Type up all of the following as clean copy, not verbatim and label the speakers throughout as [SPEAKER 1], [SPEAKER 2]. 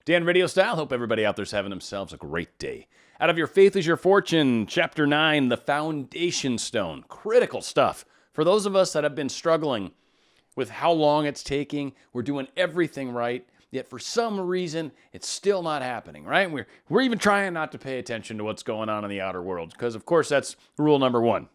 [SPEAKER 1] Dan RadioStyle, hope everybody out there's having themselves a great day. Out of Your Faith is Your Fortune, Chapter 9, The Foundation Stone. Critical stuff. For those of us that have been struggling with how long it's taking, we're doing everything right, yet for some reason, it's still not happening, right? We're even trying not to pay attention to what's going on in the outer world, because of course that's rule number one.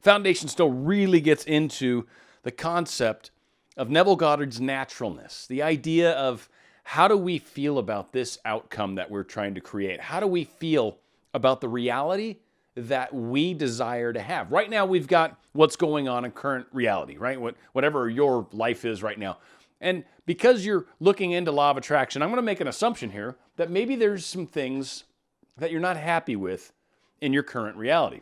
[SPEAKER 1] Foundation Stone really gets into the concept of Neville Goddard's naturalness, the idea of how do we feel about this outcome that we're trying to create? How do we feel about the reality that we desire to have? Right now, we've got what's going on in current reality, right? Whatever your life is right now. And because you're looking into law of attraction, I'm going to make an assumption here that maybe there's some things that you're not happy with in your current reality.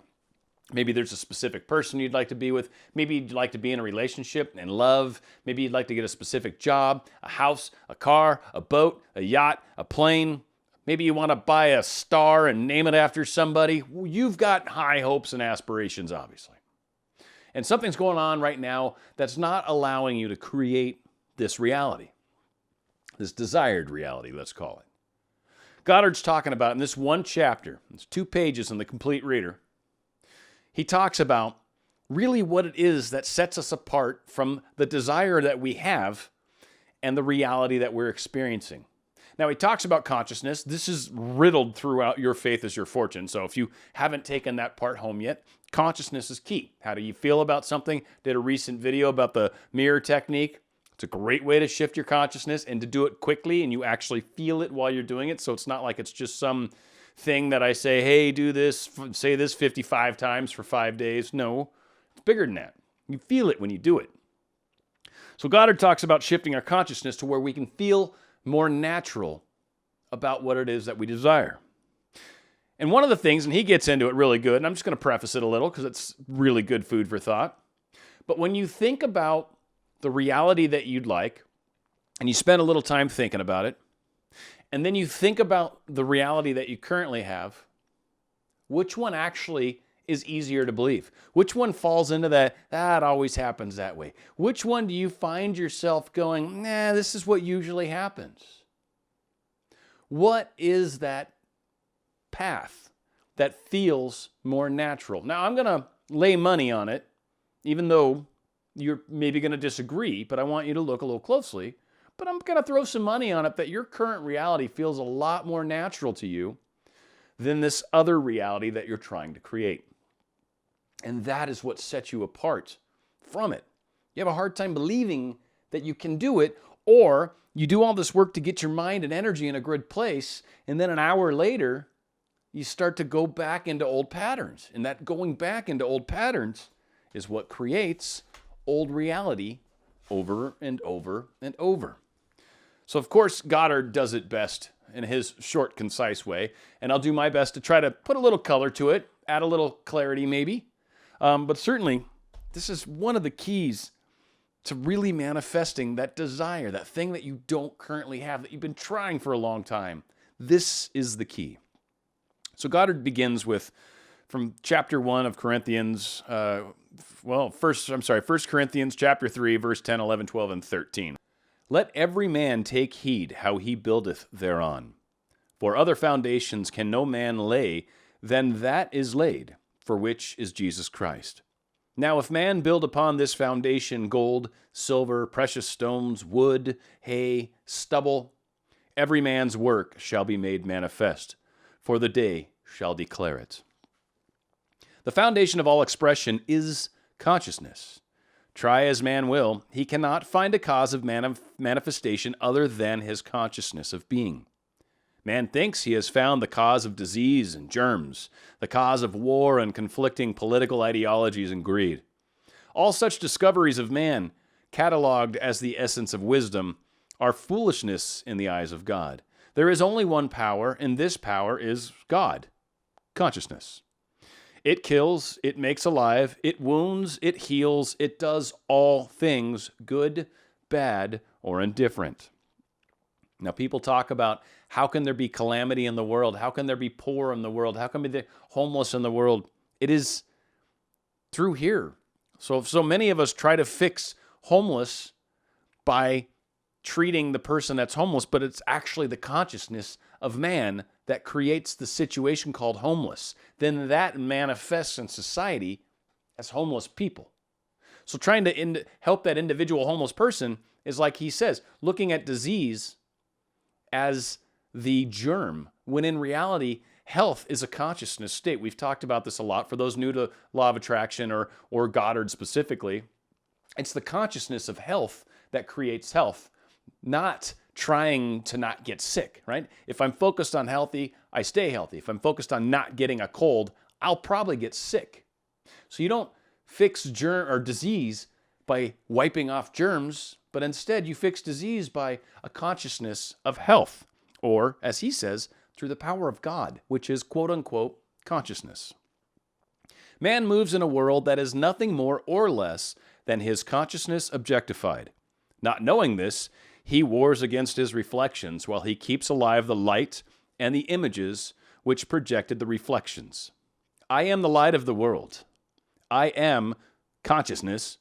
[SPEAKER 1] Maybe there's a specific person you'd like to be with. Maybe you'd like to be in a relationship and love. Maybe you'd like to get a specific job, a house, a car, a boat, a yacht, a plane. Maybe you want to buy a star and name it after somebody. You've got high hopes and aspirations, obviously. And something's going on right now that's not allowing you to create this reality, this desired reality, let's call it. Goddard's talking about in this one chapter, it's 2 pages in the Complete Reader, he talks about really what it is that sets us apart from the desire that we have and the reality that we're experiencing. Now, he talks about consciousness. This is riddled throughout Your Faith is Your Fortune. So if you haven't taken that part home yet, consciousness is key. How do you feel about something? Did a recent video about the mirror technique. It's a great way to shift your consciousness and to do it quickly, and you actually feel it while you're doing it. So it's not like it's just some thing that I say, hey, do this, say this 55 times for 5 days. No, it's bigger than that. You feel it when you do it. So Goddard talks about shifting our consciousness to where we can feel more natural about what it is that we desire. And one of the things, and he gets into it really good, and I'm just going to preface it a little because it's really good food for thought. But when you think about the reality that you'd like, and you spend a little time thinking about it, and then you think about the reality that you currently have, which one actually is easier to believe? Which one falls into that always happens that way? Which one do you find yourself going, nah, this is what usually happens? What is that path that feels more natural? Now, I'm going to lay money on it, even though you're maybe going to disagree, but I want you to look a little closely. But I'm going to throw some money on it that your current reality feels a lot more natural to you than this other reality that you're trying to create. And that is what sets you apart from it. You have a hard time believing that you can do it, or you do all this work to get your mind and energy in a good place, and then an hour later, you start to go back into old patterns. And that going back into old patterns is what creates old reality over and over and over. So, of course, Goddard does it best in his short, concise way, and I'll do my best to try to put a little color to it, add a little clarity maybe, but certainly this is one of the keys to really manifesting that desire, that thing that you don't currently have, that you've been trying for a long time. This is the key. So Goddard begins with, from chapter 1 of Corinthians, 1 Corinthians chapter 3, verse 10, 11, 12, and 13. Let every man take heed how he buildeth thereon. For other foundations can no man lay than that is laid, for which is Jesus Christ. Now if man build upon this foundation gold, silver, precious stones, wood, hay, stubble, every man's work shall be made manifest, for the day shall declare it. The foundation of all expression is consciousness. Try as man will, he cannot find a cause of manifestation other than his consciousness of being. Man thinks he has found the cause of disease and germs, the cause of war and conflicting political ideologies and greed. All such discoveries of man, cataloged as the essence of wisdom, are foolishness in the eyes of God. There is only one power, and this power is God, consciousness. It kills, it makes alive, it wounds, it heals, it does all things, good, bad, or indifferent. Now, people talk about how can there be calamity in the world? How can there be poor in the world? How can there be homeless in the world? It is through here. So many of us try to fix homeless by treating the person that's homeless, but it's actually the consciousness of man that creates the situation called homeless. Then that manifests in society as homeless people. So trying to help that individual homeless person is, like he says, looking at disease as the germ, when in reality, health is a consciousness state. We've talked about this a lot. For those new to law of attraction or Goddard specifically, it's the consciousness of health that creates health, not trying to not get sick, right? If I'm focused on healthy, I stay healthy. If I'm focused on not getting a cold, I'll probably get sick. So you don't fix germ or disease by wiping off germs, but instead you fix disease by a consciousness of health, or, as he says, through the power of God, which is quote-unquote consciousness. Man moves in a world that is nothing more or less than his consciousness objectified. Not knowing this, he wars against his reflections while he keeps alive the light and the images which projected the reflections. I am the light of the world. I am consciousness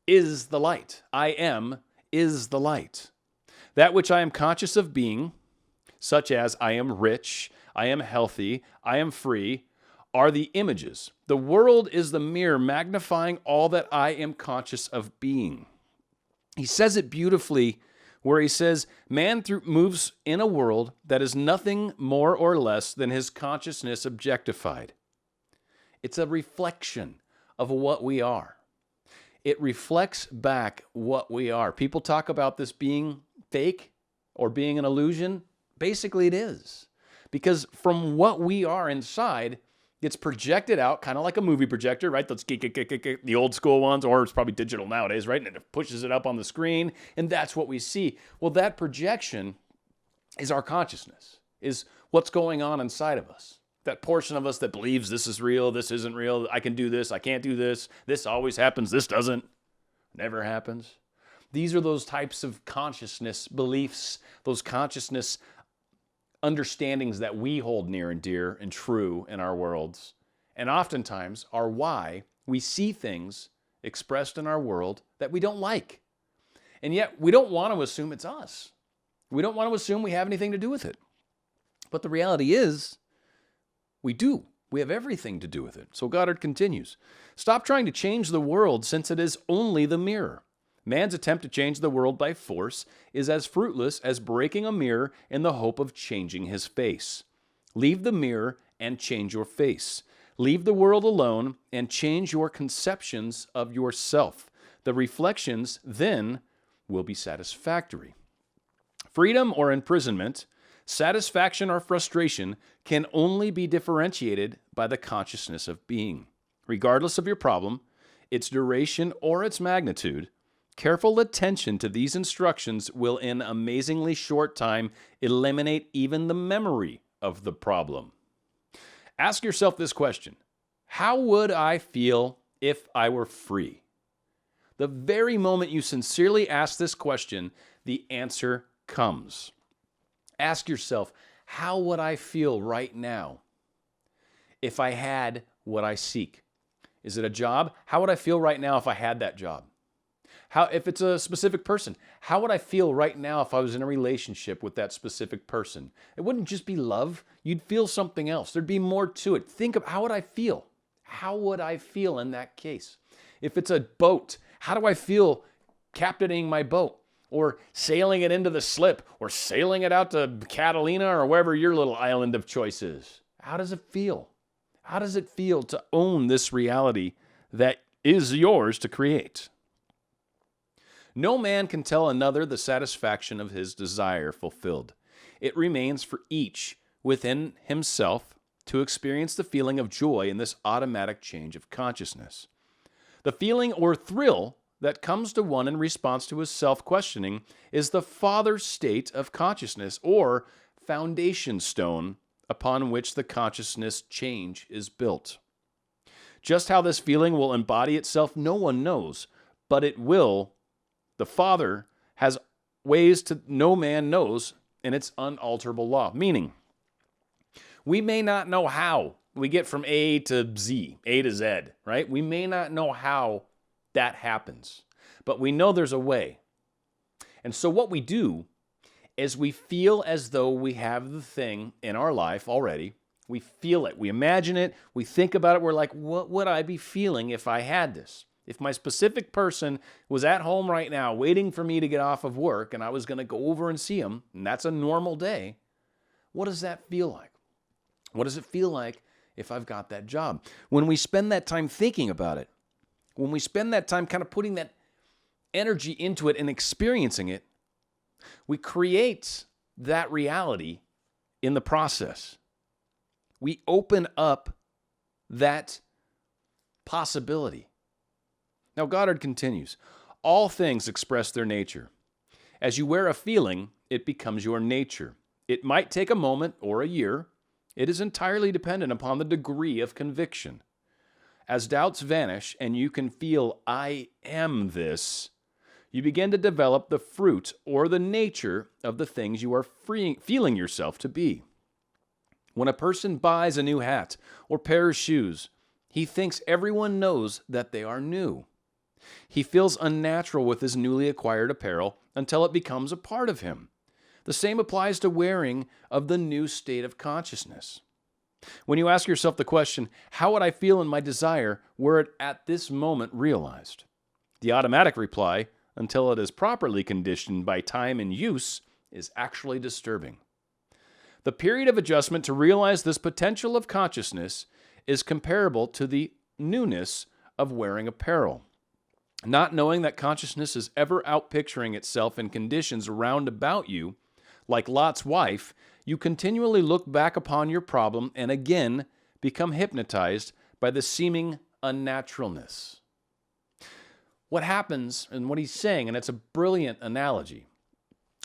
[SPEAKER 1] is the light. I am is the light. That which I am conscious of being, such as I am rich, I am healthy, I am free, are the images. The world is the mirror magnifying all that I am conscious of being. He says it beautifully where he says, man moves in a world that is nothing more or less than his consciousness objectified. It's a reflection of what we are. It reflects back what we are. People talk about this being fake or being an illusion. Basically, it is. Because from what we are inside, it's projected out, kind of like a movie projector, right? Those the old school ones, or it's probably digital nowadays, right? And it pushes it up on the screen, and that's what we see. Well, that projection is our consciousness, is what's going on inside of us. That portion of us that believes this is real, this isn't real, I can do this, I can't do this, this always happens, this doesn't, never happens. These are those types of consciousness beliefs, those consciousness understandings that we hold near and dear and true in our worlds, and oftentimes are why we see things expressed in our world that we don't like. And yet we don't want to assume it's us. We don't want to assume we have anything to do with it. But the reality is, we do. We have everything to do with it. So Goddard continues, stop trying to change the world since it is only the mirror. Man's attempt to change the world by force is as fruitless as breaking a mirror in the hope of changing his face. Leave the mirror and change your face. Leave the world alone and change your conceptions of yourself. The reflections then will be satisfactory. Freedom or imprisonment, satisfaction or frustration can only be differentiated by the consciousness of being. Regardless of your problem, its duration or its magnitude, careful attention to these instructions will in amazingly short time eliminate even the memory of the problem. Ask yourself this question: how would I feel if I were free? The very moment you sincerely ask this question, the answer comes. Ask yourself, how would I feel right now if I had what I seek? Is it a job? How would I feel right now if I had that job? If it's a specific person, how would I feel right now if I was in a relationship with that specific person? It wouldn't just be love. You'd feel something else. There'd be more to it. Think of, how would I feel? How would I feel in that case? If it's a boat, how do I feel captaining my boat? Or sailing it into the slip? Or sailing it out to Catalina or wherever your little island of choice is? How does it feel? How does it feel to own this reality that is yours to create? No man can tell another the satisfaction of his desire fulfilled. It remains for each within himself to experience the feeling of joy in this automatic change of consciousness. The feeling or thrill that comes to one in response to his self-questioning is the father state of consciousness, or foundation stone upon which the consciousness change is built. Just how this feeling will embody itself, no one knows, but it will. The Father has ways to no man knows, and it's unalterable law. Meaning, we may not know how we get from A to Z, A to Z, right? We may not know how that happens, but we know there's a way. And so what we do is we feel as though we have the thing in our life already. We feel it. We imagine it. We think about it. We're like, what would I be feeling if I had this? If my specific person was at home right now waiting for me to get off of work and I was going to go over and see him, and that's a normal day, what does that feel like? What does it feel like if I've got that job? When we spend that time thinking about it, when we spend that time kind of putting that energy into it and experiencing it, we create that reality in the process. We open up that possibility. Now, Goddard continues, all things express their nature. As you wear a feeling, it becomes your nature. It might take a moment or a year. It is entirely dependent upon the degree of conviction. As doubts vanish and you can feel, I am this, you begin to develop the fruit or the nature of the things you are feeling yourself to be. When a person buys a new hat or pair of shoes, he thinks everyone knows that they are new. He feels unnatural with his newly acquired apparel until it becomes a part of him. The same applies to wearing of the new state of consciousness. When you ask yourself the question, how would I feel in my desire were it at this moment realized? The automatic reply, until it is properly conditioned by time and use, is actually disturbing. The period of adjustment to realize this potential of consciousness is comparable to the newness of wearing apparel. Not knowing that consciousness is ever outpicturing itself in conditions round about you, like Lot's wife, you continually look back upon your problem and again become hypnotized by the seeming unnaturalness. What happens, and what he's saying, and it's a brilliant analogy,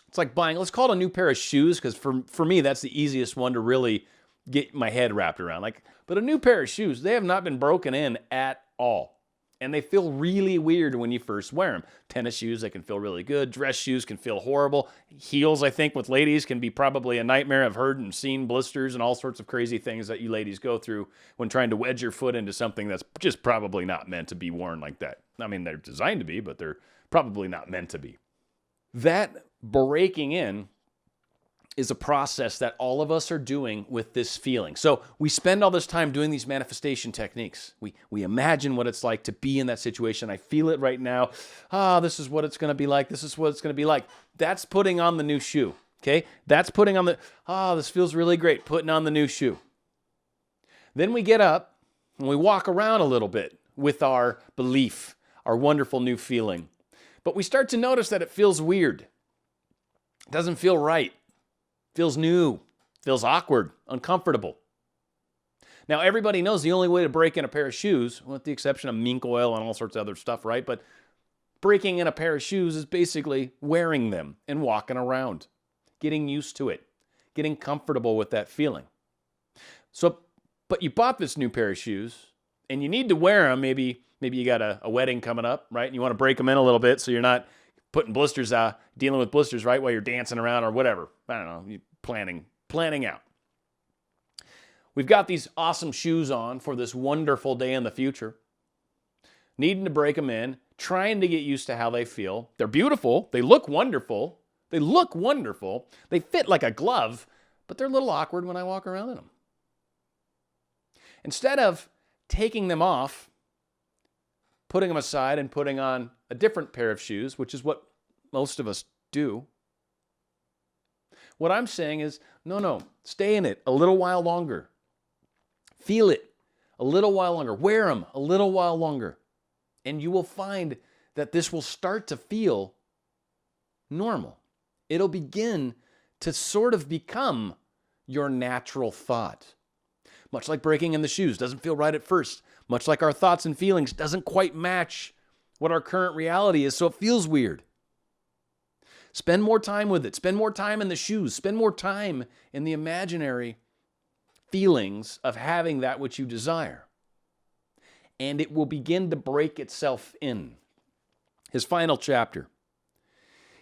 [SPEAKER 1] it's like buying, let's call it a new pair of shoes, because for me, that's the easiest one to really get my head wrapped around. But a new pair of shoes, they have not been broken in at all. And they feel really weird when you first wear them. Tennis shoes, they can feel really good. Dress shoes can feel horrible. Heels, I think, with ladies can be probably a nightmare. I've heard and seen blisters and all sorts of crazy things that you ladies go through when trying to wedge your foot into something that's just probably not meant to be worn like that. I mean, they're designed to be, but they're probably not meant to be. That breaking in is a process that all of us are doing with this feeling. So we spend all this time doing these manifestation techniques. We imagine what it's like to be in that situation. I feel it right now. This is what it's going to be like. This is what it's going to be like. That's putting on the new shoe, okay? That's putting on this feels really great, putting on the new shoe. Then we get up and we walk around a little bit with our belief, our wonderful new feeling. But we start to notice that it feels weird. It doesn't feel right. Feels new, feels awkward, uncomfortable. Now, everybody knows the only way to break in a pair of shoes, with the exception of mink oil and all sorts of other stuff, right? But breaking in a pair of shoes is basically wearing them and walking around, getting used to it, getting comfortable with that feeling. So, but you bought this new pair of shoes, and you need to wear them. Maybe you got a wedding coming up, right? And you want to break them in a little bit so you're not putting blisters out, dealing with blisters, right, while you're dancing around or whatever. I don't know, you planning out. We've got these awesome shoes on for this wonderful day in the future. Needing to break them in, trying to get used to how they feel. They're beautiful. They look wonderful. They fit like a glove, but they're a little awkward when I walk around in them. Instead of taking them off, putting them aside and putting on a different pair of shoes, which is what most of us do, what I'm saying is, no, stay in it a little while longer. Feel it a little while longer. Wear them a little while longer. And you will find that this will start to feel normal. It'll begin to sort of become your natural thought. Much like breaking in the shoes doesn't feel right at first. Much like our thoughts and feelings doesn't quite match what our current reality is, so it feels weird. Spend more time with it. Spend more time in the shoes. Spend more time in the imaginary feelings of having that which you desire. And it will begin to break itself in. His final chapter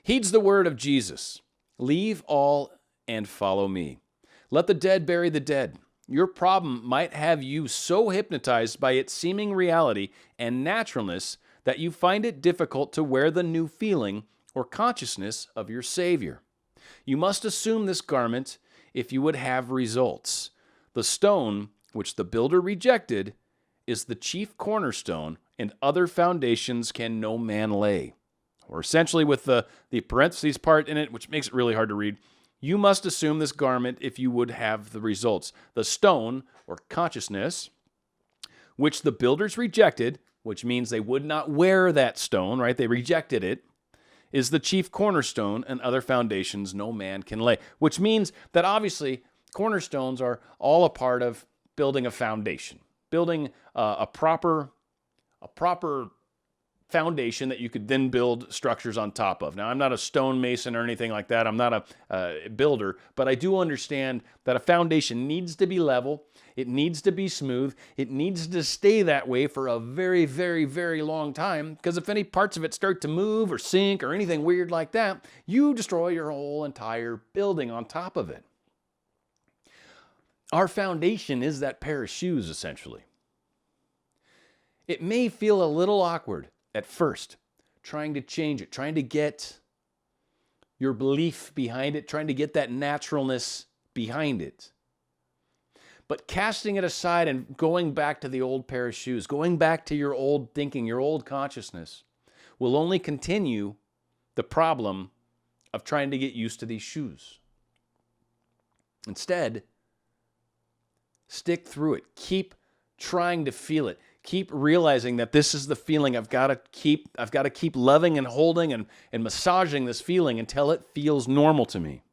[SPEAKER 1] heeds the word of Jesus. Leave all and follow me. Let the dead bury the dead. Your problem might have you so hypnotized by its seeming reality and naturalness that you find it difficult to wear the new feeling or consciousness of your Savior. You must assume this garment if you would have results. The stone which the builder rejected is the chief cornerstone, and other foundations can no man lay. Or essentially with the parentheses part in it, which makes it really hard to read, you must assume this garment if you would have the results. The stone, or consciousness, which the builders rejected, which means they would not wear that stone, right? They rejected it, is the chief cornerstone, and other foundations no man can lay. Which means that obviously cornerstones are all a part of building a foundation, building a proper foundation that you could then build structures on top of. Now, I'm not a stonemason or anything like that. I'm not a builder, but I do understand that a foundation needs to be level. It needs to be smooth. It needs to stay that way for a very, very, very long time, because if any parts of it start to move or sink or anything weird like that, you destroy your whole entire building on top of it. Our foundation is that pair of shoes, essentially. It may feel a little awkward at first, trying to change it, trying to get your belief behind it, trying to get that naturalness behind it. But casting it aside and going back to the old pair of shoes, going back to your old thinking, your old consciousness, will only continue the problem of trying to get used to these shoes. Instead, stick through it. Keep trying to feel it. Keep realizing that this is the feeling I've got to keep loving and holding and massaging this feeling until it feels normal to me.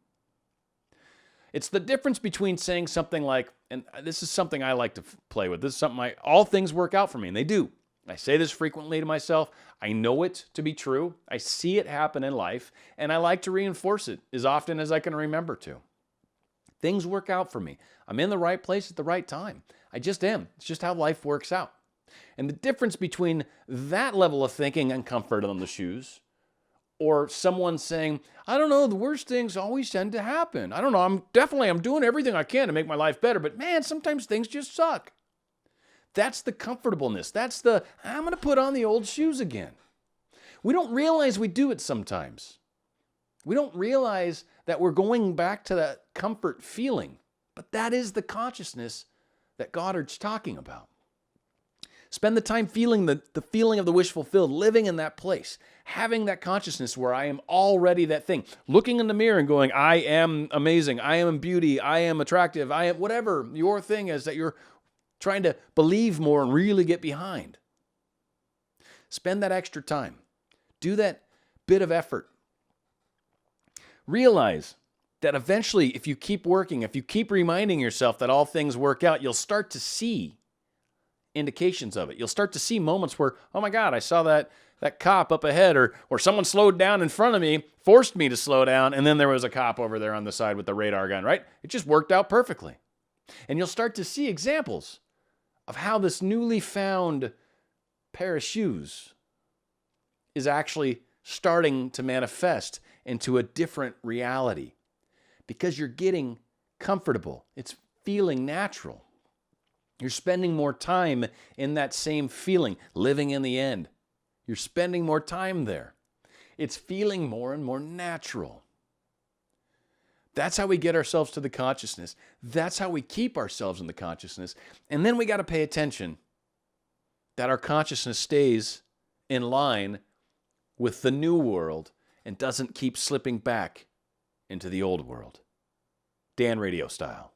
[SPEAKER 1] It's the difference between saying something like, and this is something I like to play with. This is something all things work out for me, and they do. I say this frequently to myself. I know it to be true. I see it happen in life, and I like to reinforce it as often as I can remember to. Things work out for me. I'm in the right place at the right time. I just am. It's just how life works out. And the difference between that level of thinking and comfort on the shoes, or someone saying, I don't know, the worst things always tend to happen. I don't know, I'm doing everything I can to make my life better, but man, sometimes things just suck. That's the comfortableness. That's I'm going to put on the old shoes again. We don't realize we do it sometimes. We don't realize that we're going back to that comfort feeling, but that is the consciousness that Goddard's talking about. Spend the time feeling the feeling of the wish fulfilled, living in that place, having that consciousness where I am already that thing, looking in the mirror and going, I am amazing, I am beauty, I am attractive, I am whatever your thing is that you're trying to believe more and really get behind. Spend that extra time. Do that bit of effort. Realize that eventually, if you keep working, if you keep reminding yourself that all things work out, you'll start to see indications of it. You'll start to see moments where, oh my God, I saw that cop up ahead, or someone slowed down in front of me, forced me to slow down, and then there was a cop over there on the side with the radar gun, right? It just worked out perfectly. And you'll start to see examples of how this newly found pair of shoes is actually starting to manifest into a different reality, because you're getting comfortable. It's feeling natural. You're spending more time in that same feeling, living in the end. You're spending more time there. It's feeling more and more natural. That's how we get ourselves to the consciousness. That's how we keep ourselves in the consciousness. And then we got to pay attention that our consciousness stays in line with the new world and doesn't keep slipping back into the old world. Dan, RadioStyle.